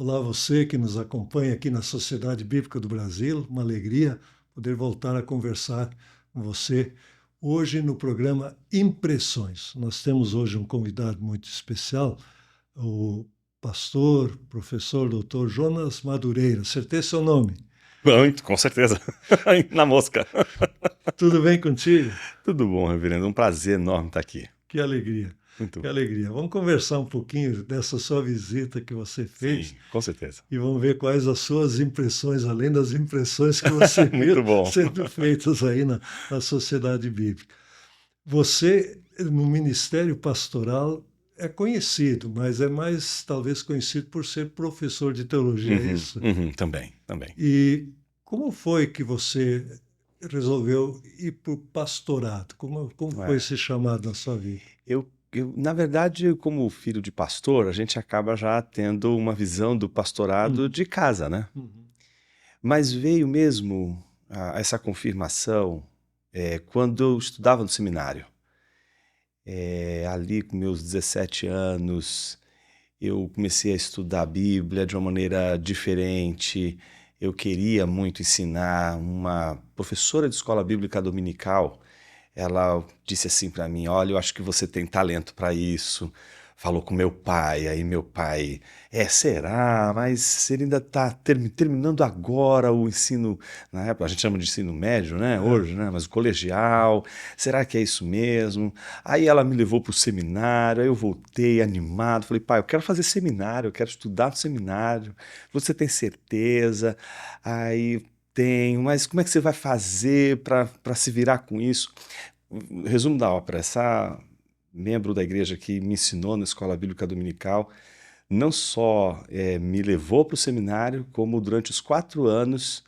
Olá, você que nos acompanha aqui na Sociedade Bíblica do Brasil. Uma alegria poder voltar a conversar com você hoje no programa Impressões. Nós temos hoje um convidado muito especial, o pastor, professor, doutor Jonas Madureira. Acertei seu nome. Muito, com certeza. Na mosca. Tudo bem contigo? Tudo bom, reverendo. Um prazer enorme estar aqui. Que alegria, que Muito. alegria. Vamos conversar um pouquinho dessa sua visita que você fez Sim, com certeza. e vamos ver quais as suas impressões, além das impressões que você Muito viu bom. sendo feitas aí na Sociedade Bíblica. Você, no ministério pastoral, é conhecido, mas é mais talvez conhecido por ser professor de teologia, é Uhum, isso? uhum, também, também. E como foi que você resolveu ir para o pastorado? Como foi É. esse chamado na sua vida? Na verdade, como filho de pastor, a gente acaba já tendo uma visão do pastorado Uhum, de casa, né? uhum, Mas veio mesmo essa confirmação quando eu estudava no seminário. Ali com meus 17 anos, eu comecei a estudar a Bíblia de uma maneira diferente. Eu queria muito ensinar. Uma professora de escola bíblica dominical, ela disse assim para mim: Olha, eu acho que você tem talento para isso. Falou com meu pai, aí meu pai, será? Mas ele ainda está terminando agora o ensino, na época a gente chama de ensino médio, né? é, Hoje, né? Mas o colegial, será que é isso mesmo? Aí ela me levou para o seminário, aí eu voltei animado, falei, pai, eu quero fazer seminário, eu quero estudar no seminário. Você tem certeza? Aí tenho, mas como é que você vai fazer para se virar com isso? Resumo da ópera, essa membro da igreja que me ensinou na escola bíblica dominical, não só me levou para o seminário, como durante os 4 anos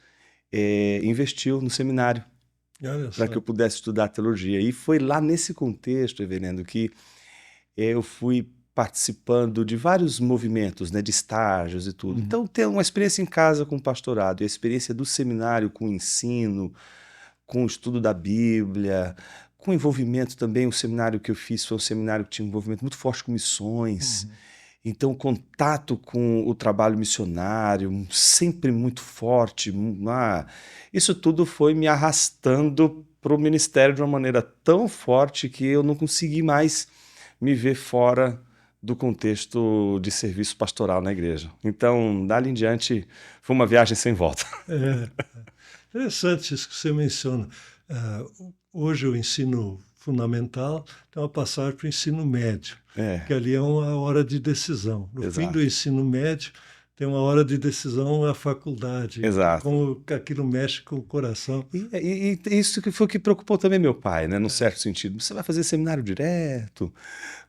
investiu no seminário olha para que só. eu pudesse estudar teologia. E foi lá nesse contexto, reverendo, que eu fui participando de vários movimentos, né, de estágios e tudo. Uhum, Então, ter uma experiência em casa com o pastorado e a experiência do seminário com o ensino, com o estudo da Bíblia, com envolvimento também, o seminário que eu fiz foi um seminário que tinha um envolvimento muito forte com missões. uhum. Então, o contato com o trabalho missionário, sempre muito forte. Isso tudo foi me arrastando para o ministério de uma maneira tão forte que eu não consegui mais me ver fora do contexto de serviço pastoral na igreja. Então, dali em diante, foi uma viagem sem volta. É, interessante isso que você menciona. Hoje o ensino fundamental tem uma passagem para o ensino médio, que É, ali é uma hora de decisão. No fim do exato, ensino médio, tem uma hora de decisão a faculdade, exato. como que aquilo mexe com o coração. E isso que foi o que preocupou também meu pai, né, num certo sentido. Você vai fazer seminário direto,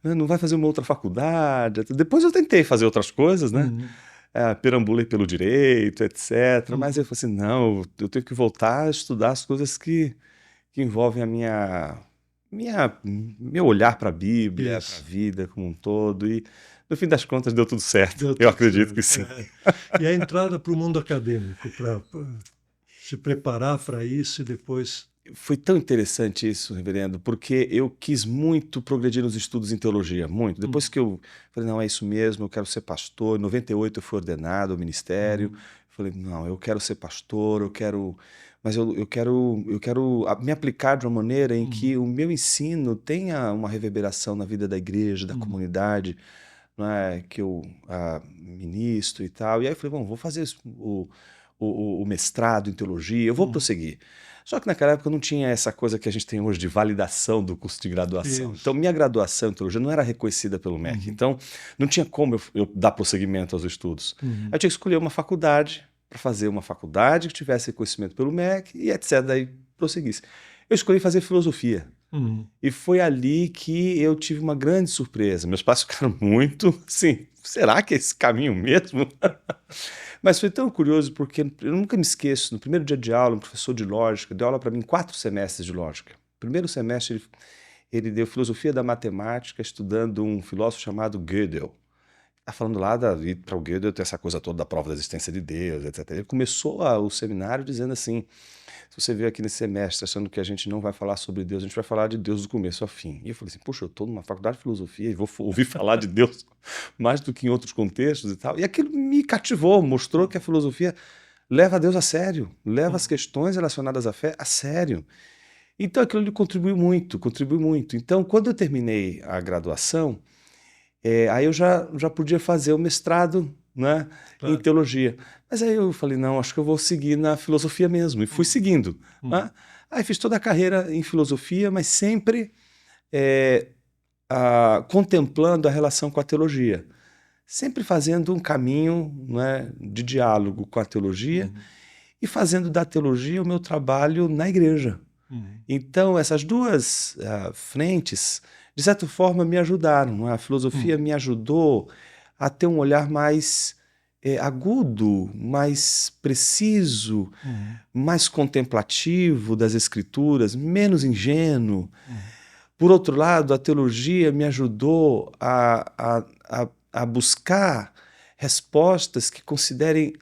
né, não vai fazer uma outra faculdade. Depois eu tentei fazer outras coisas, né? Uhum, Perambulei pelo direito, etc. Mas eu uhum, falei assim, não, eu tenho que voltar a estudar as coisas que envolvem meu olhar para a Bíblia, para a isso, vida como um todo. E no fim das contas deu tudo certo. deu Eu tudo acredito que certo. sim. E a entrada para o mundo acadêmico, para se preparar para isso e depois. Foi tão interessante isso, reverendo, porque eu quis muito progredir nos estudos em teologia, muito. Depois Uhum, que eu falei, não, é isso mesmo, eu quero ser pastor. Em 98 eu fui ordenado ao ministério. uhum, Falei, não, eu quero ser pastor, eu quero, mas eu quero me aplicar de uma maneira em uhum, que o meu ensino tenha uma reverberação na vida da igreja, da uhum, comunidade, não é, que eu ministro e tal. E aí eu falei, bom, vou fazer o mestrado em teologia, eu vou uhum. prosseguir. Só que naquela época não tinha essa coisa que a gente tem hoje de validação do curso de graduação. Então, Isso. minha graduação em teologia não era reconhecida pelo MEC. Uhum, Então, não tinha como eu dar prosseguimento aos estudos. uhum, Eu tinha que escolher uma faculdade para fazer uma faculdade que tivesse reconhecimento pelo MEC e etc. Daí prosseguisse. Eu escolhi fazer filosofia. uhum. E foi ali que eu tive uma grande surpresa. Meus pais ficaram muito assim, será que é esse caminho mesmo? Mas foi tão curioso porque eu nunca me esqueço, no primeiro dia de aula, um professor de lógica deu aula para mim 4 semestres de lógica. Primeiro semestre ele deu filosofia da matemática estudando um filósofo chamado Gödel. tá falando lá para o Gödel ter essa coisa toda da prova da existência de Deus, etc. Ele começou o seminário dizendo assim: se você veio aqui nesse semestre achando que a gente não vai falar sobre Deus, a gente vai falar de Deus do começo ao fim. E eu falei assim, poxa, eu estou numa faculdade de filosofia e vou ouvir falar de Deus mais do que em outros contextos e tal. E aquilo me cativou, mostrou que a filosofia leva a Deus a sério, leva as questões relacionadas à fé a sério. Então aquilo lhe contribuiu muito, contribuiu muito. Então, quando eu terminei a graduação, aí eu já podia fazer o mestrado, né, em Claro. teologia. Mas aí eu falei, não, acho que eu vou seguir na filosofia mesmo. E fui seguindo. Né? Aí fiz toda a carreira em filosofia, mas sempre contemplando a relação com a teologia. Sempre fazendo um caminho, né, de diálogo com a teologia e fazendo da teologia o meu trabalho na igreja. Então, essas duas frentes, de certa forma, me ajudaram. A filosofia me ajudou a ter um olhar mais agudo, mais preciso, mais contemplativo das Escrituras, menos ingênuo. Por outro lado, a teologia me ajudou a buscar respostas que considerem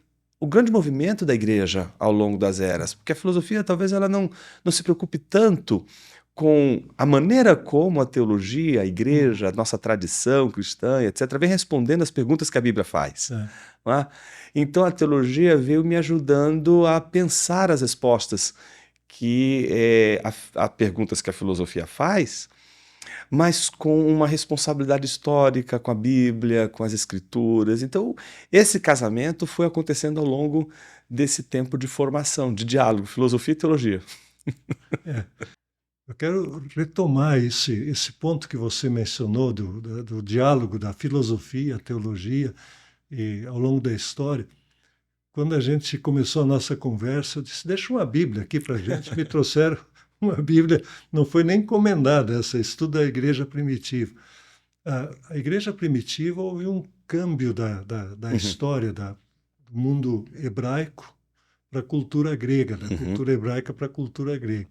o grande movimento da igreja ao longo das eras, porque a filosofia talvez ela não se preocupe tanto com a maneira como a teologia, a igreja, a nossa tradição cristã, etc., vem respondendo as perguntas que a Bíblia faz. Não é? Então a teologia veio me ajudando a pensar as respostas que a perguntas que a filosofia faz, mas com uma responsabilidade histórica, com a Bíblia, com as Escrituras. Então, esse casamento foi acontecendo ao longo desse tempo de formação, de diálogo, filosofia e teologia. Eu quero retomar esse ponto que você mencionou do diálogo da filosofia, a teologia, e ao longo da história. Quando a gente começou a nossa conversa, eu disse, deixa uma Bíblia aqui para a gente. Me trouxeram uma Bíblia, não foi nem encomendada essa, estudo da igreja primitiva. A igreja primitiva houve um câmbio da história do mundo hebraico para a cultura grega, da cultura hebraica para a cultura grega.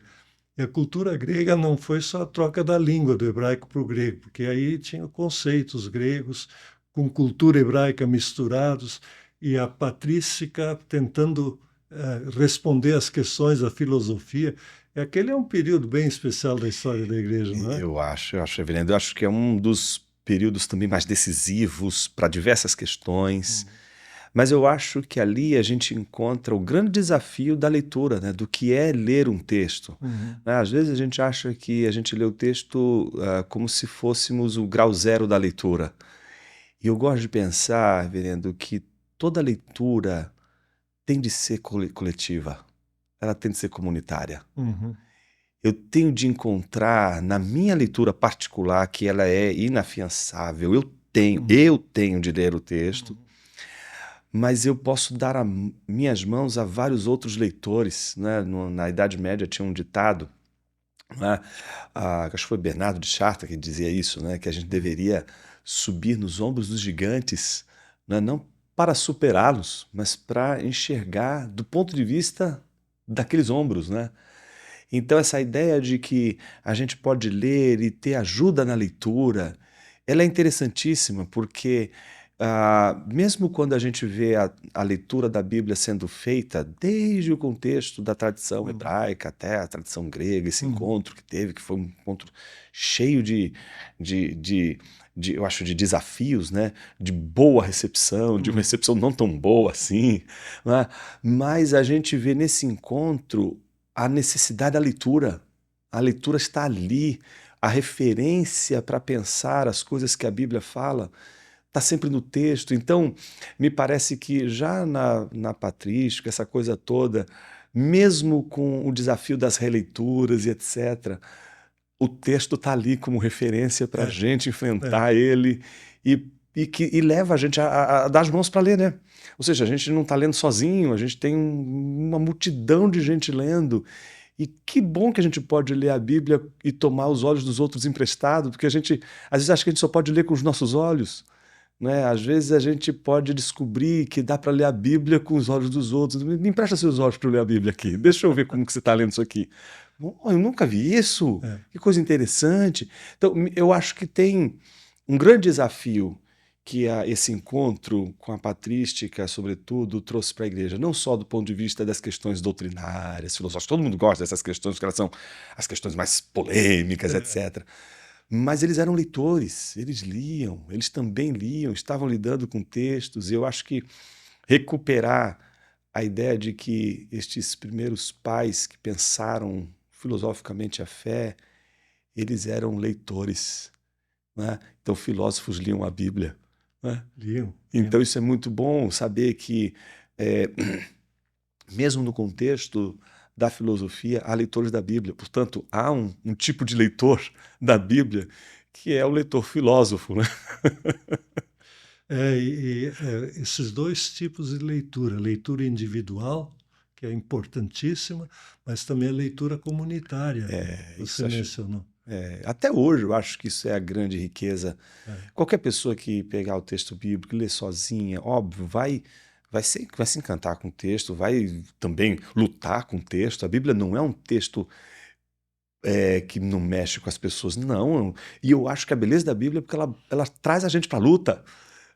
E a cultura grega não foi só a troca da língua do hebraico para o grego, porque aí tinha conceitos gregos com cultura hebraica misturados, e a patrística tentando responder às questões da filosofia. Aquele é um período bem especial da história da igreja, não é? Eu acho, reverendo, eu acho que é um dos períodos também mais decisivos para diversas questões. Mas eu acho que ali a gente encontra o grande desafio da leitura, né? Do que é ler um texto. Às vezes a gente acha que a gente lê o texto como se fôssemos o grau zero da leitura. E eu gosto de pensar, reverendo, que toda leitura tem de ser coletiva, ela tem de ser comunitária. Eu tenho de encontrar na minha leitura particular, que ela é inafiançável, eu tenho de ler o texto, mas eu posso dar minhas mãos a vários outros leitores. Né? Na Idade Média tinha um ditado, né? Acho que foi Bernardo de Chartres que dizia isso, né? Que a gente deveria subir nos ombros dos gigantes, né? Não para superá-los, mas para enxergar do ponto de vista daqueles ombros. Né? Então essa ideia de que a gente pode ler e ter ajuda na leitura, ela é interessantíssima, porque mesmo quando a gente vê a leitura da Bíblia sendo feita desde o contexto da tradição hebraica até a tradição grega, esse encontro que teve, que foi um encontro cheio eu acho, de desafios, né? De boa recepção, de uma recepção não tão boa assim, né? Mas a gente vê nesse encontro a necessidade da leitura. A leitura está ali, a referência para pensar as coisas que a Bíblia fala está sempre no texto. Então, me parece que já na patrística, essa coisa toda, mesmo com o desafio das releituras e etc., o texto está ali como referência para a gente enfrentar ele e leva a gente a dar as mãos para ler, né? Ou seja, a gente não está lendo sozinho, a gente tem uma multidão de gente lendo. E que bom que a gente pode ler a Bíblia e tomar os olhos dos outros emprestados, porque a gente, às vezes, acha que a gente só pode ler com os nossos olhos. Né? Às vezes a gente pode descobrir que dá para ler a Bíblia com os olhos dos outros. Me empresta seus olhos para eu ler a Bíblia aqui. Deixa eu ver como que você está lendo isso aqui. Eu nunca vi isso. Que coisa interessante. Então, eu acho que tem um grande desafio que esse encontro com a patrística, sobretudo, trouxe para a igreja, não só do ponto de vista das questões doutrinárias, filosóficas, todo mundo gosta dessas questões, porque elas são as questões mais polêmicas, etc. Mas eles eram leitores, eles liam, eles também liam, estavam lidando com textos, e eu acho que recuperar a ideia de que estes primeiros pais que pensaram filosoficamente a fé, eles eram leitores, né? Então, filósofos liam a Bíblia, né? Liam. Então, isso é muito bom saber que, é, mesmo no contexto da filosofia, há leitores da Bíblia. Portanto, há um tipo de leitor da Bíblia que é o leitor filósofo, né? Esses dois tipos de leitura, leitura individual, que é importantíssima, mas também a leitura comunitária, que você Isso acho, mencionou. até hoje eu acho que isso é a grande riqueza. É, Qualquer pessoa que pegar o texto bíblico e ler sozinha, óbvio, vai se encantar com o texto, vai também lutar com o texto. A Bíblia não é um texto que não mexe com as pessoas, não. E eu acho que a beleza da Bíblia é porque ela traz a gente para a luta.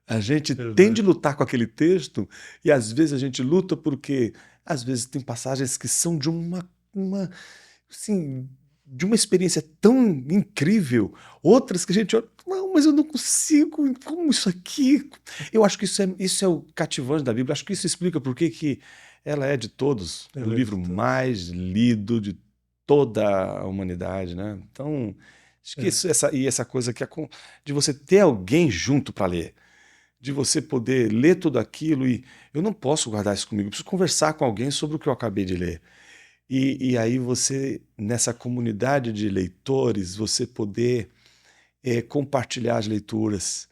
A gente tem de verdade. lutar com aquele texto e às vezes a gente luta porque às vezes tem passagens que são de assim, de uma experiência tão incrível, outras que a gente olha, não, mas eu não consigo, como isso aqui? Eu acho que isso é o cativante da Bíblia, acho que isso explica por que que ela é de todos, o Ela é de livro todos. mais lido de toda a humanidade, né? Então, acho que É, essa coisa de você ter alguém junto para ler, de você poder ler tudo aquilo e eu não posso guardar isso comigo, eu preciso conversar com alguém sobre o que eu acabei de ler. E aí você, nessa comunidade de leitores, você poder compartilhar as leituras,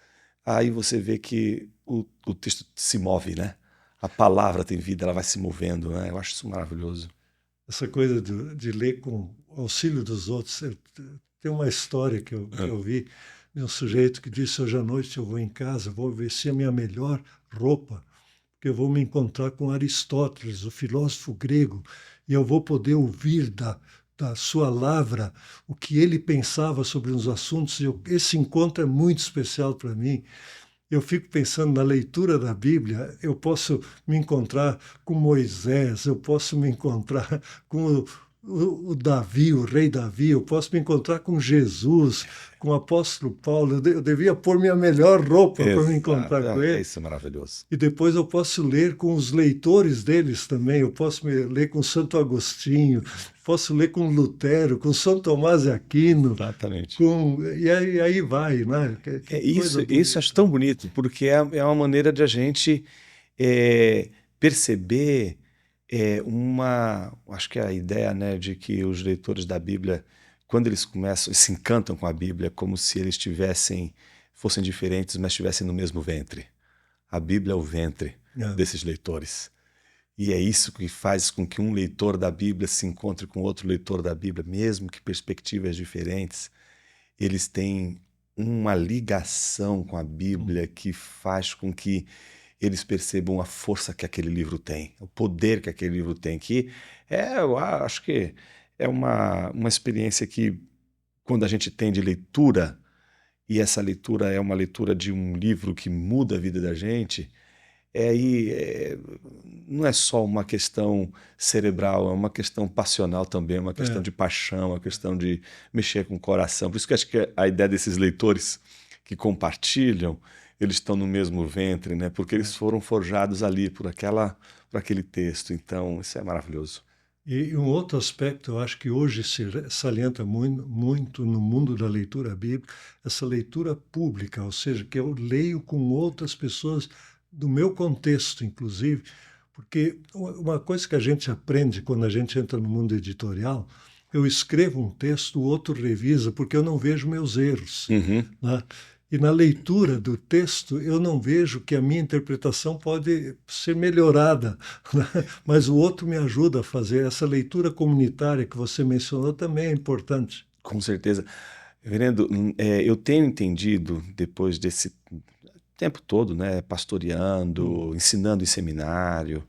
aí você vê que o texto se move, né? A palavra tem vida, ela vai se movendo, né? Eu acho isso maravilhoso. essa coisa de ler com o auxílio dos outros. Tem uma história que Ah, eu vi de um sujeito que disse: hoje à noite eu vou em casa, vou vestir a minha melhor roupa, porque eu vou me encontrar com Aristóteles, o filósofo grego, e eu vou poder ouvir da sua lavra o que ele pensava sobre os assuntos. Esse encontro é muito especial para mim. Eu fico pensando na leitura da Bíblia, eu posso me encontrar com Moisés, eu posso me encontrar com o Davi, o rei Davi, eu posso me encontrar com Jesus, com o apóstolo Paulo. Eu devia pôr minha melhor roupa para me encontrar exato, com ele. isso é maravilhoso. E depois eu posso ler com os leitores deles também. Eu posso ler com Santo Agostinho, posso ler com Lutero, com São Tomás de Aquino, Exatamente. e aí vai, né? Que Isso, coisa isso eu acho bonita. tão bonito, porque é uma maneira de a gente perceber acho que é a ideia, né, de que os leitores da Bíblia, quando eles começam, se encantam com a Bíblia, como se eles fossem diferentes, mas estivessem no mesmo ventre. A Bíblia é o ventre É. desses leitores. E é isso que faz com que um leitor da Bíblia se encontre com outro leitor da Bíblia, mesmo que perspectivas diferentes, eles têm uma ligação com a Bíblia que faz com que eles percebam a força que aquele livro tem, o poder que aquele livro tem, que eu acho que é uma experiência que, quando a gente tem de leitura, e essa leitura é uma leitura de um livro que muda a vida da gente, não é só uma questão cerebral, é uma questão passional também, é uma questão É. de paixão, é uma questão de mexer com o coração. Por isso que eu acho que a ideia desses leitores que compartilham, eles estão no mesmo ventre, né? Porque eles foram forjados ali por aquele texto. Então, isso é maravilhoso. E um outro aspecto, eu acho que hoje se salienta muito, muito no mundo da leitura bíblica, essa leitura pública, ou seja, que eu leio com outras pessoas do meu contexto, inclusive, porque uma coisa que a gente aprende quando a gente entra no mundo editorial, eu escrevo um texto, o outro revisa, porque eu não vejo meus erros, Uhum. né? E na leitura do texto, eu não vejo que a minha interpretação pode ser melhorada, né? Mas o outro me ajuda a fazer. Essa leitura comunitária que você mencionou também é importante. Com certeza. Reverendo, eu tenho entendido, depois desse tempo todo, né, Hum, pastoreando, ensinando em seminário,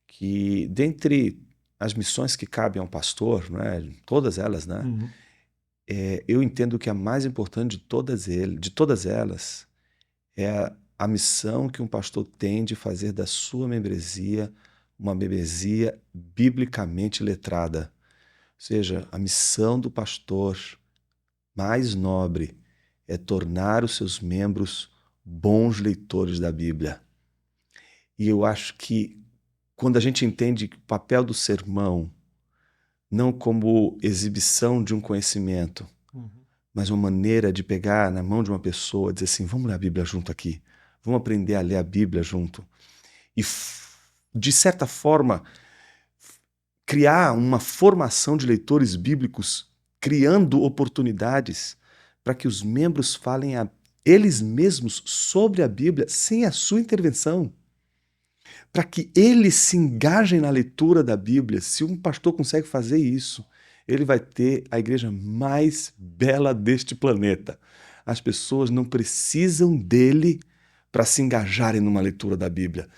que dentre as missões que cabem a um pastor, né, todas elas, né, uhum, eu entendo que a mais importante de todas elas É a missão que um pastor tem de fazer da sua membresia uma membresia biblicamente letrada. Ou seja, a missão do pastor mais nobre é tornar os seus membros bons leitores da Bíblia. E eu acho que quando a gente entende o papel do sermão, não como exibição de um conhecimento, mas uma maneira de pegar na mão de uma pessoa e dizer assim, vamos ler a Bíblia junto aqui, vamos aprender a ler a Bíblia junto. E, de certa forma, criar uma formação de leitores bíblicos, criando oportunidades para que os membros falem a eles mesmos sobre a Bíblia sem a sua intervenção. Para que eles se engajem na leitura da Bíblia. Se um pastor consegue fazer isso, ele vai ter a igreja mais bela deste planeta. As pessoas não precisam dele para se engajarem numa leitura da Bíblia.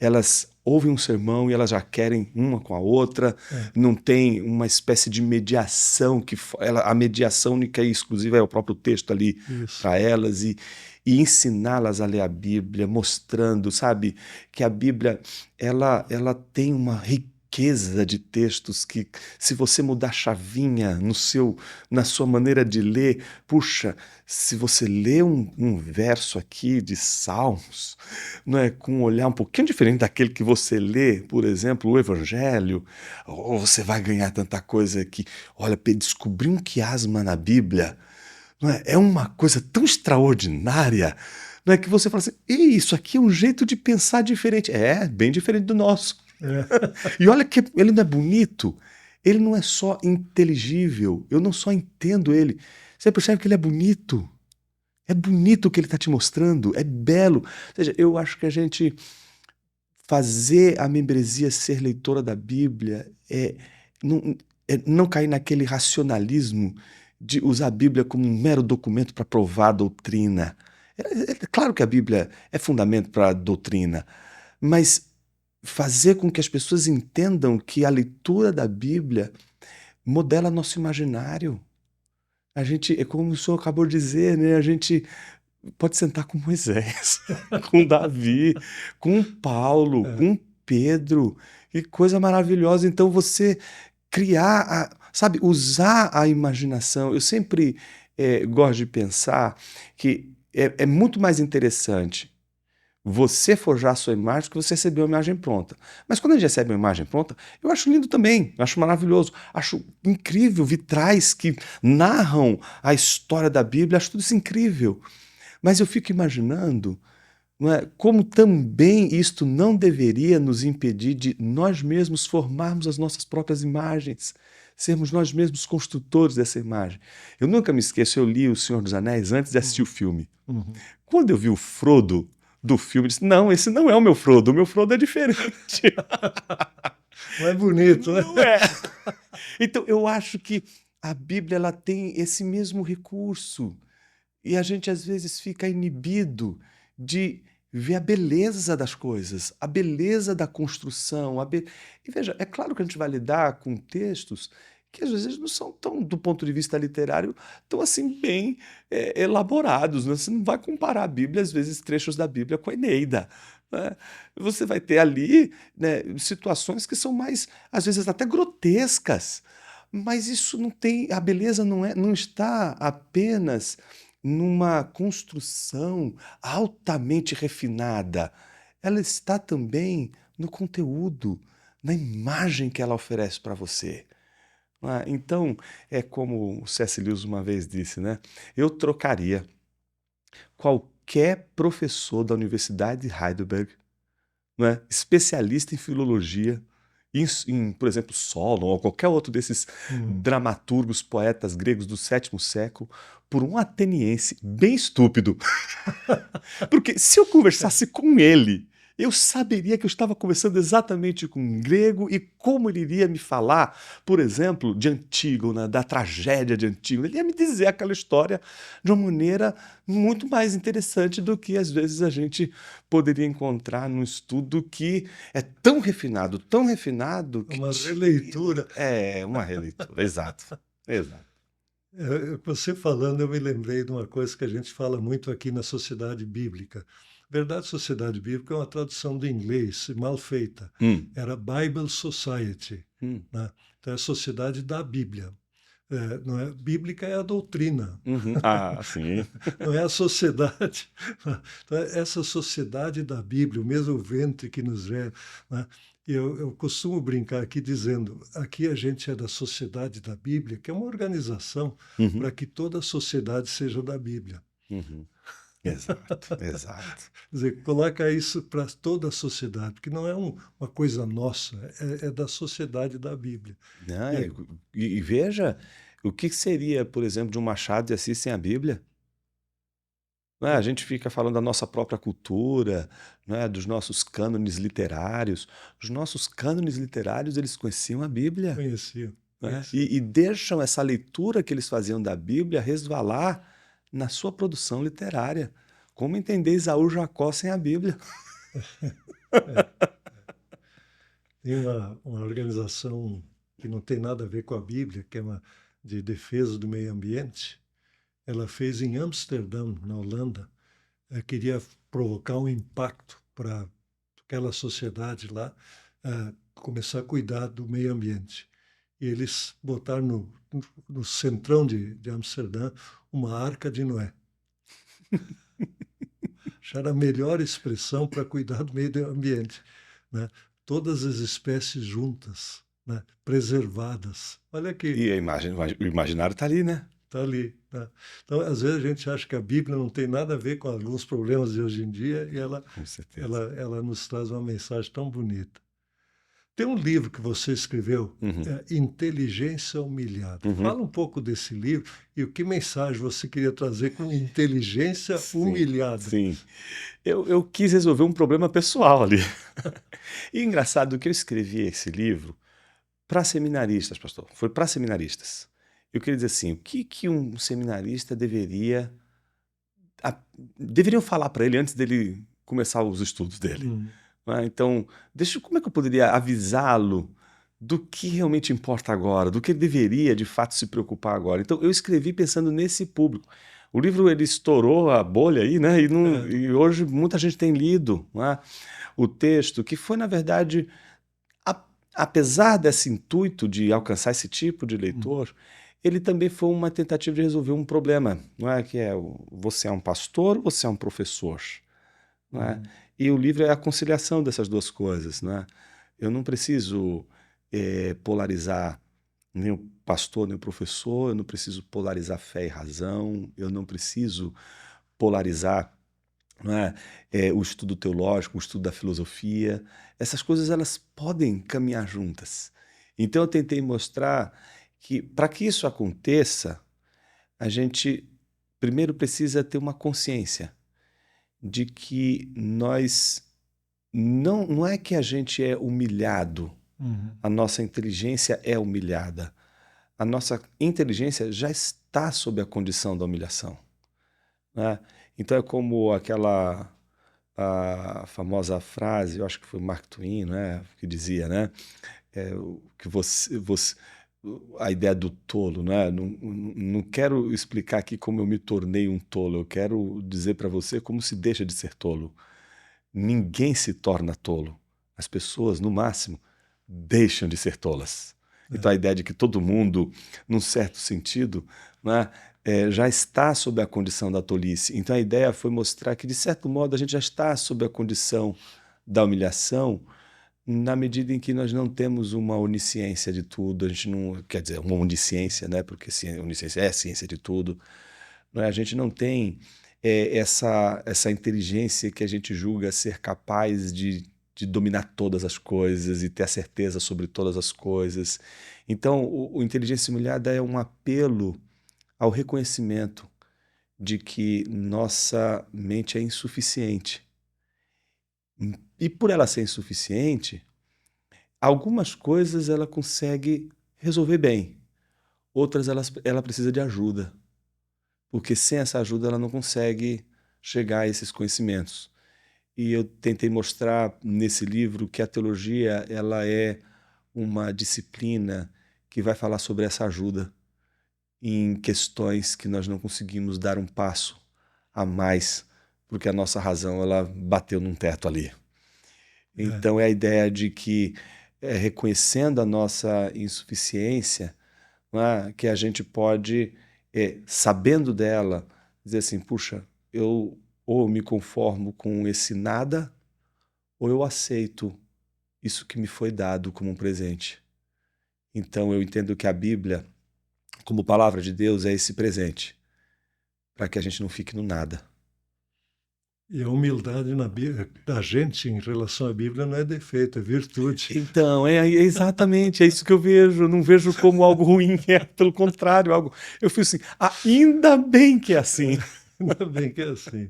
Elas ouvem um sermão e elas já querem uma com a outra, não tem uma espécie de mediação, a mediação única e exclusiva é o próprio texto ali para elas, e ensiná-las a ler a Bíblia, mostrando, sabe, que a Bíblia ela tem uma riqueza de textos que, se você mudar a chavinha na sua maneira de ler, puxa, se você lê um verso aqui de Salmos, não é, com um olhar um pouquinho diferente daquele que você lê, por exemplo, o Evangelho, ou você vai ganhar tanta coisa que, olha, descobrir um quiasma na Bíblia, não é? É uma coisa tão extraordinária, não é, que você fala assim, isso aqui é um jeito de pensar diferente. É, bem diferente do nosso. E olha que ele não é bonito, ele não é só inteligível, eu não só entendo ele, você percebe que ele é bonito. É bonito o que ele está te mostrando, é belo. Ou seja, eu acho que a gente fazer a membresia ser leitora da Bíblia é não cair naquele racionalismo de usar a Bíblia como um mero documento para provar a doutrina. É claro que a Bíblia é fundamento para a doutrina, mas fazer com que as pessoas entendam que a leitura da Bíblia modela nosso imaginário. A gente, é como o senhor acabou de dizer, né? A gente pode sentar com Moisés, com Davi, com Paulo, com Pedro. Que coisa maravilhosa. Então você criar, sabe, usar a imaginação. Eu sempre gosto de pensar que é muito mais interessante você forjar a sua imagem que você receber uma imagem pronta. Mas quando a gente recebe uma imagem pronta, eu acho lindo também, eu acho maravilhoso, acho incrível, vitrais que narram a história da Bíblia, acho tudo isso incrível. Mas eu fico imaginando, não é, como também isto não deveria nos impedir de nós mesmos formarmos as nossas próprias imagens, sermos nós mesmos construtores dessa imagem. Eu nunca me esqueço, eu li O Senhor dos Anéis antes de assistir o filme. Quando eu vi o Frodo do filme, eu disse, não, esse não é o meu Frodo é diferente. Não é bonito, né? Não é. Então, eu acho que a Bíblia ela tem esse mesmo recurso. E a gente, às vezes, fica inibido de ver a beleza das coisas, a beleza da construção. E veja, é claro que a gente vai lidar com textos que às vezes não são tão, do ponto de vista literário, tão assim bem elaborados, né? Você não vai comparar a Bíblia, às vezes, trechos da Bíblia com a Eneida, né? Você vai ter ali, né, situações que são mais, às vezes, até grotescas. Mas isso não tem, a beleza não está apenas numa construção altamente refinada. Ela está também no conteúdo, na imagem que ela oferece para você. Então, é como o C.S. Lewis uma vez disse, né? Eu trocaria qualquer professor da Universidade de Heidelberg, né, especialista em filologia, por exemplo, Solon ou qualquer outro desses dramaturgos, poetas gregos do sétimo século, por um ateniense bem estúpido. Porque se eu conversasse com ele, eu saberia que eu estava conversando exatamente com um grego e como ele iria me falar, por exemplo, de Antígona, da tragédia de Antígona. Ele ia me dizer aquela história de uma maneira muito mais interessante do que, às vezes, a gente poderia encontrar num estudo que é tão refinado, que... Uma releitura. É, uma releitura, exato, exato. Você falando, eu me lembrei de uma coisa que a gente fala muito aqui na Sociedade Bíblica. Verdade, Sociedade Bíblica é uma tradução do inglês mal feita. Hum, Era Bible Society, hum, né? Então é a Sociedade da Bíblia. Não é, bíblica é a doutrina, uhum. Ah, sim. não é a sociedade. Então, essa sociedade da Bíblia, o mesmo ventre que nos é, né? Eu costumo brincar aqui dizendo, aqui a gente é da Sociedade da Bíblia, que é uma organização Uhum, para que toda a sociedade seja da Bíblia. uhum. Exato, exato. Quer dizer, coloca isso para toda a sociedade, porque não é uma coisa nossa, é da sociedade da Bíblia. Não, E é, e veja o que seria, por exemplo, de um Machado de Assis sem a Bíblia. Não é? A é, gente fica falando da nossa própria cultura, não é? Dos nossos cânones literários. Os nossos cânones literários, eles conheciam a Bíblia, conhecia, não é? conhecia. E deixam essa leitura que eles faziam da Bíblia resvalar na sua produção literária. Como entender Esaú Jacó sem a Bíblia? É. Tem uma organização que não tem nada a ver com a Bíblia, que é uma de defesa do meio ambiente. Ela fez em Amsterdã, na Holanda, queria provocar um impacto para aquela sociedade lá, começar a cuidar do meio ambiente. E eles botaram no centrão de Amsterdã uma arca de Noé. Acharam a melhor expressão para cuidar do meio ambiente, né? Todas as espécies juntas, né? Preservadas. Olha E que a imagem, o imaginário está ali, né? está ali. Né? Então, às vezes a gente acha que a Bíblia não tem nada a ver com alguns problemas de hoje em dia e ela, Com certeza. ela, ela nos traz uma mensagem tão bonita. Tem um livro que você escreveu, Uhum, Inteligência Humilhada. uhum. Fala um pouco desse livro e o que mensagem você queria trazer com inteligência Sim, humilhada. sim. Eu quis resolver um problema pessoal ali. E engraçado que eu escrevi esse livro para seminaristas, pastor. Foi para seminaristas. Eu queria dizer assim, o que que um seminarista deveriam falar para ele antes dele começar os estudos dele, Hum, não é? Então, como é que eu poderia avisá-lo do que realmente importa agora, do que ele deveria de fato se preocupar agora? Então, eu escrevi pensando nesse público. O livro ele estourou a bolha aí, né? é, E hoje muita gente tem lido, não é? O texto, que foi, na verdade, a- apesar desse intuito de alcançar esse tipo de hum, leitor, ele também foi uma tentativa de resolver um problema, não é? Que é você é um pastor, você é um professor, não é? hum, E o livro é a conciliação dessas duas coisas, não é? Eu não preciso polarizar nem o pastor nem o professor, eu não preciso polarizar fé e razão, eu não preciso polarizar, não é? O estudo teológico, o estudo da filosofia. Essas coisas elas podem caminhar juntas. Então eu tentei mostrar que para que isso aconteça, a gente primeiro precisa ter uma consciência de que nós não é que a gente é humilhado, uhum, a nossa inteligência é humilhada. A nossa inteligência já está sob a condição da humilhação, né? Então é como aquela a famosa frase, eu acho que foi Mark Twain, né, que dizia, né, que a ideia do tolo, né, não quero explicar aqui como eu me tornei um tolo, eu quero dizer para você como se deixa de ser tolo. Ninguém se torna tolo. As pessoas, no máximo, deixam de ser tolas. Então é, a ideia de que todo mundo, num certo sentido, né, já está sob a condição da tolice. Então a ideia foi mostrar que, de certo modo, a gente já está sob a condição da humilhação, na medida em que nós não temos uma onisciência de tudo, a gente não, quer dizer, uma onisciência, né, porque onisciência é a ciência de tudo, não é? A gente não tem essa inteligência que a gente julga ser capaz de dominar todas as coisas e ter a certeza sobre todas as coisas. Então, o inteligência humilhada é um apelo ao reconhecimento de que nossa mente é insuficiente. E por ela ser insuficiente, algumas coisas ela consegue resolver bem, outras ela precisa de ajuda, porque sem essa ajuda ela não consegue chegar a esses conhecimentos. E eu tentei mostrar nesse livro que a teologia ela é uma disciplina que vai falar sobre essa ajuda, em questões que nós não conseguimos dar um passo a mais, porque a nossa razão ela bateu num teto ali. É. Então é a ideia de que, reconhecendo a nossa insuficiência, não é, que a gente pode, sabendo dela, dizer assim, puxa, eu ou me conformo com esse nada, ou eu aceito isso que me foi dado como um presente. Então eu entendo que a Bíblia, como palavra de Deus, é esse presente, para que a gente não fique no nada. E a humildade da gente em relação à Bíblia não é defeito, é virtude. Então, é exatamente, é isso que eu vejo. Eu não vejo como algo ruim, é pelo contrário, algo. Eu fico assim, ainda bem que é assim. Ainda bem que é assim.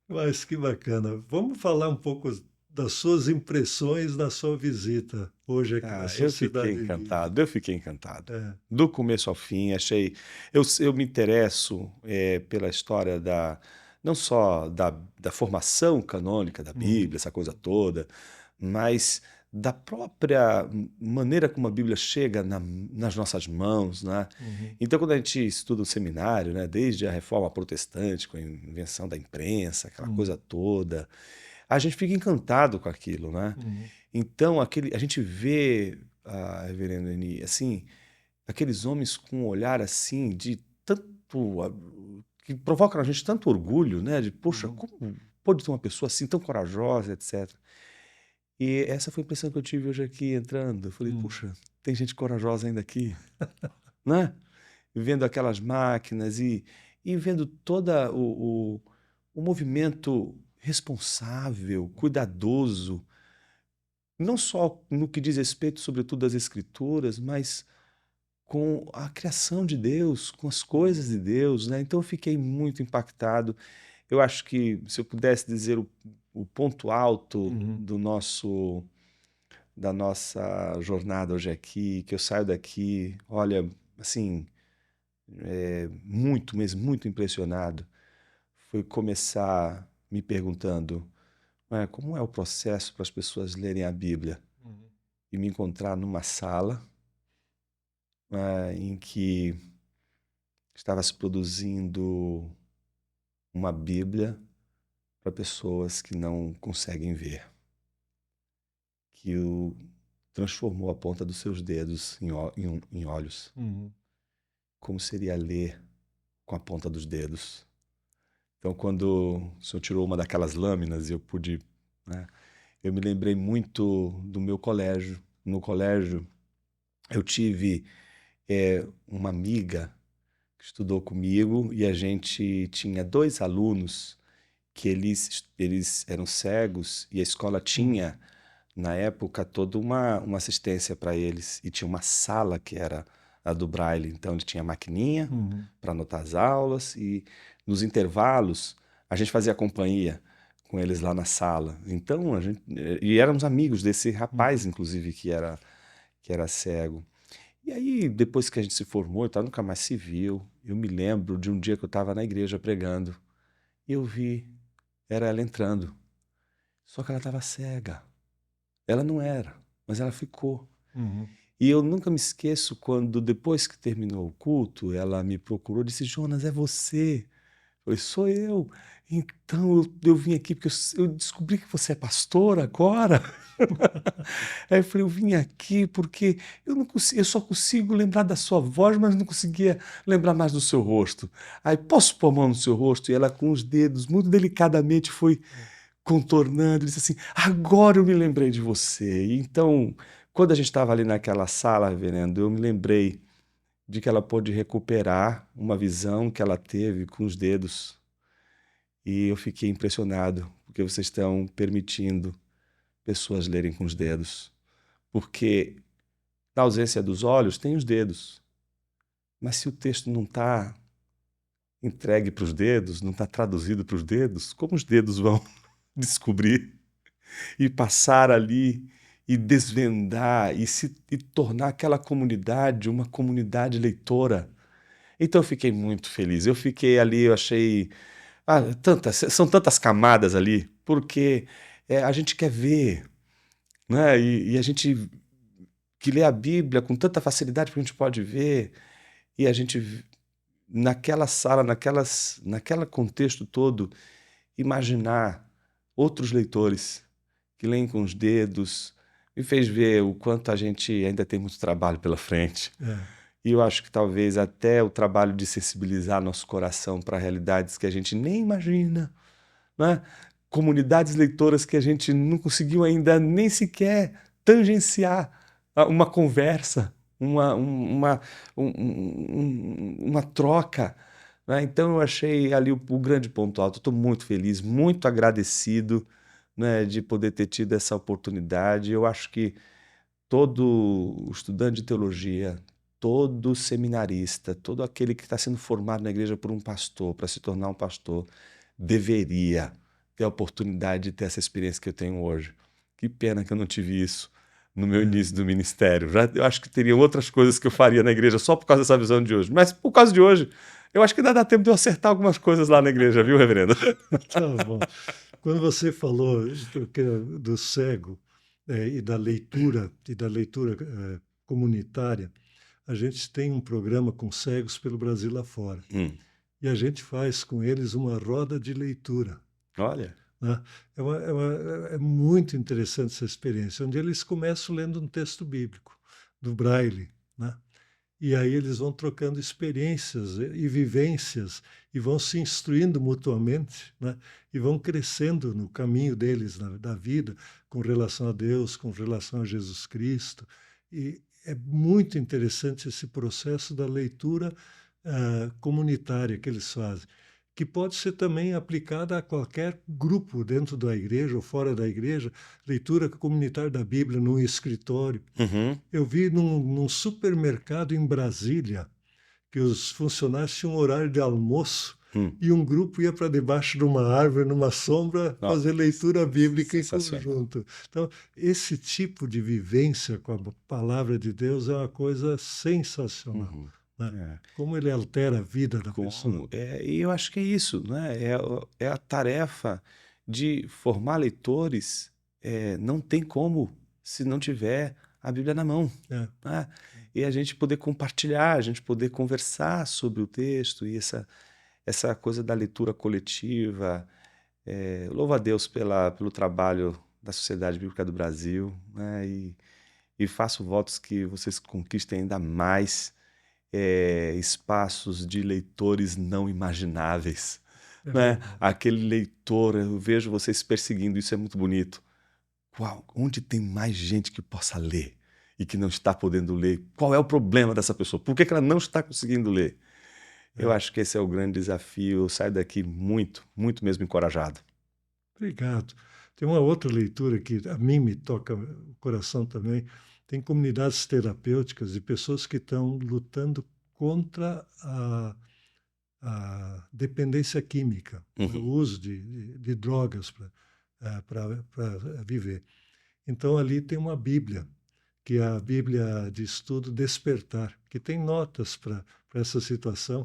Mas que bacana. Vamos falar um pouco das suas impressões na sua visita hoje aqui na Ah, eu fiquei Sociedade Bíblica. encantado, eu fiquei encantado. É. Do começo ao fim, achei. Eu me interesso pela história não só da formação canônica da Uhum, Bíblia, essa coisa toda, mas da própria maneira como a Bíblia chega nas nossas mãos, né? uhum, Então, quando a gente estuda o seminário, né, desde a Reforma Protestante, com a invenção da imprensa, aquela uhum, coisa toda, a gente fica encantado com aquilo, né? uhum, Então, a gente vê, reverendo Eni, assim, aqueles homens com um olhar assim de tanto, que provoca na gente tanto orgulho, né? De, poxa, uhum, como pode ter uma pessoa assim tão corajosa, etc. E essa foi a impressão que eu tive hoje aqui entrando. Eu falei, uhum, puxa, tem gente corajosa ainda aqui, né? Vendo aquelas máquinas e vendo toda o movimento responsável, cuidadoso, não só no que diz respeito, sobretudo, às Escrituras, mas com a criação de Deus, com as coisas uhum, de Deus, né? Então eu fiquei muito impactado. Eu acho que se eu pudesse dizer o ponto alto uhum, da nossa jornada hoje aqui, que eu saio daqui, olha, assim, muito, mas muito impressionado, foi começar me perguntando, como é o processo para as pessoas lerem a Bíblia? uhum, E me encontrar numa sala em que estava se produzindo uma Bíblia para pessoas que não conseguem ver, que o transformou a ponta dos seus dedos em olhos. uhum, Como seria ler com a ponta dos dedos? Então, quando o senhor tirou uma daquelas lâminas e eu pude, né, eu me lembrei muito do meu colégio. No colégio, eu tive uma amiga que estudou comigo e a gente tinha dois alunos que eles eram cegos e a escola uhum, tinha, na época, toda uma assistência para eles. E tinha uma sala que era a do Braille. Então, ele tinha maquininha uhum, para anotar as aulas e nos intervalos a gente fazia companhia com eles lá na sala. Então, e éramos amigos desse rapaz, uhum. inclusive, que era cego. E aí, depois que a gente se formou, tá, nunca mais se viu. Eu me lembro de um dia que eu estava na igreja pregando e eu vi, era ela entrando. Só que ela estava cega. Ela não era, mas ela ficou. Uhum. E eu nunca me esqueço quando, depois que terminou o culto, ela me procurou e disse: Jonas, é você? Eu falei: sou eu. Então eu vim aqui porque eu descobri que você é pastor agora. Aí eu falei: eu vim aqui porque eu não consigo, eu só consigo lembrar da sua voz, mas não conseguia lembrar mais do seu rosto. Aí, posso pôr a mão no seu rosto? E ela, com os dedos, muito delicadamente, foi contornando, disse assim: agora eu me lembrei de você. E então, quando a gente estava ali naquela sala, reverendo, eu me lembrei de que ela pôde recuperar uma visão que ela teve com os dedos. E eu fiquei impressionado, porque vocês estão permitindo pessoas lerem com os dedos. Porque na ausência dos olhos, tem os dedos. Mas se o texto não está entregue para os dedos, não está traduzido para os dedos, como os dedos vão descobrir e passar ali e desvendar e tornar aquela comunidade uma comunidade leitora? Então eu fiquei muito feliz. Eu fiquei ali, eu achei. São tantas camadas ali, porque a gente quer ver, né? E a gente que lê a Bíblia com tanta facilidade, porque a gente pode ver. e a gente, naquela sala, naquele contexto todo, imaginar outros leitores que leem com os dedos, me fez ver o quanto a gente ainda tem muito trabalho pela frente. É, E eu acho que talvez até o trabalho de sensibilizar nosso coração para realidades que a gente nem imagina, né? Comunidades leitoras que a gente não conseguiu ainda nem sequer tangenciar uma conversa, uma troca, né? Então eu achei ali o grande ponto alto. Estou muito feliz, muito agradecido, né, de poder ter tido essa oportunidade. Eu acho que todo estudante de teologia, todo seminarista, todo aquele que está sendo formado na igreja por um pastor, para se tornar um pastor, deveria ter a oportunidade de ter essa experiência que eu tenho hoje. Que pena que eu não tive isso no meu é. início do ministério. Eu acho que teria outras coisas que eu faria na igreja só por causa dessa visão de hoje. Mas por causa de hoje, eu acho que ainda dá tempo de eu acertar algumas coisas lá na igreja, viu, reverendo? Tá bom. Quando você falou do cego, e da leitura comunitária, a gente tem um programa com cegos pelo Brasil afora. Hum, E a gente faz com eles uma roda de leitura, olha. né? É muito interessante essa experiência, onde eles começam lendo um texto bíblico, do Braille, né? E aí eles vão trocando experiências e vivências e vão se instruindo mutuamente, né? E vão crescendo no caminho deles, da vida, com relação a Deus, com relação a Jesus Cristo. E é muito interessante esse processo da leitura comunitária que eles fazem, que pode ser também aplicada a qualquer grupo dentro da igreja ou fora da igreja, leitura comunitária da Bíblia num escritório. Uhum. Eu vi num supermercado em Brasília que os funcionários tinham um horário de almoço Hum. e um grupo ia para debaixo de uma árvore, numa sombra, Nossa, fazer leitura bíblica em sensacional. conjunto. Então, esse tipo de vivência com a palavra de Deus é uma coisa sensacional, Uhum. né? É. Como ele altera a vida da pessoa. Como? E eu acho que é isso, né? É a tarefa de formar leitores. Não tem como se não tiver a Bíblia na mão, É, né? E a gente poder compartilhar, a gente poder conversar sobre o texto e essa coisa da leitura coletiva. Louvo a Deus pelo trabalho da Sociedade Bíblica do Brasil, né? E faço votos que vocês conquistem ainda mais espaços de leitores não imagináveis, é né? verdade. Aquele leitor, eu vejo vocês perseguindo, isso é muito bonito. Onde tem mais gente que possa ler e que não está podendo ler? Qual é o problema dessa pessoa? Por que ela não está conseguindo ler? Eu É. acho que esse é o grande desafio. Eu saio daqui muito, muito mesmo encorajado. Obrigado. Tem uma outra leitura que a mim me toca o coração também. Tem comunidades terapêuticas e pessoas que estão lutando contra a dependência química, né? O Uhum, uso de drogas para viver. Então, ali tem uma Bíblia, que é a Bíblia de Estudo Despertar, que tem notas para essa situação.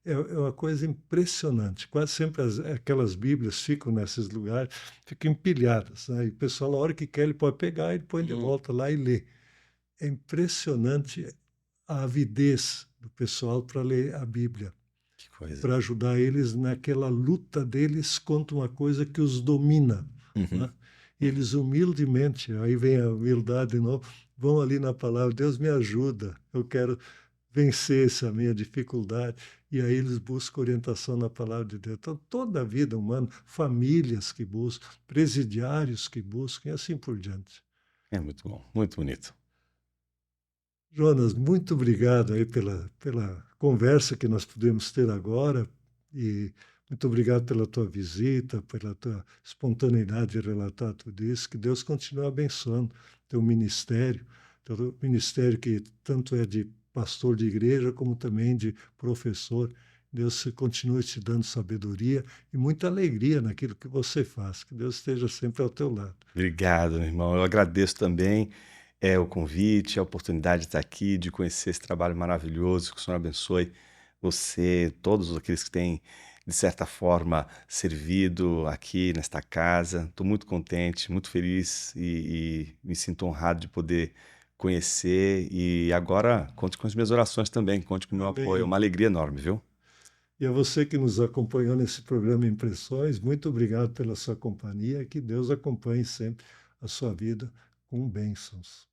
É uma coisa impressionante. Quase sempre aquelas Bíblias ficam nesses lugares, ficam empilhadas, né? E o pessoal, na hora que quer, ele pode pegar e põe de uhum. volta lá e lê. É impressionante a avidez do pessoal para ler a Bíblia, Que coisa. para ajudar eles naquela luta deles contra uma coisa que os domina, Uhum, né? E eles humildemente, aí vem a humildade de novo, vão ali na palavra, Deus me ajuda, eu quero vencer essa minha dificuldade. E aí eles buscam orientação na palavra de Deus. Então, toda a vida humana, famílias que buscam, presidiários que buscam, e assim por diante. é muito bom, muito bonito. Jonas, muito obrigado aí pela conversa que nós pudemos ter agora e muito obrigado pela tua visita, pela tua espontaneidade de relatar tudo isso. Que Deus continue abençoando teu ministério que tanto é de pastor de igreja como também de professor. Deus continue te dando sabedoria e muita alegria naquilo que você faz. Que Deus esteja sempre ao teu lado. Obrigado, meu irmão. Eu agradeço também o convite, a oportunidade de estar aqui, de conhecer esse trabalho maravilhoso. Que o Senhor abençoe você, todos aqueles que têm, de certa forma, servido aqui nesta casa. Estou muito contente, muito feliz e me sinto honrado de poder conhecer. E agora, conte com as minhas orações também, conte com o meu apoio. É Amém. uma alegria enorme, viu? E a você que nos acompanhou nesse programa Impressões, muito obrigado pela sua companhia. Que Deus acompanhe sempre a sua vida com bênçãos.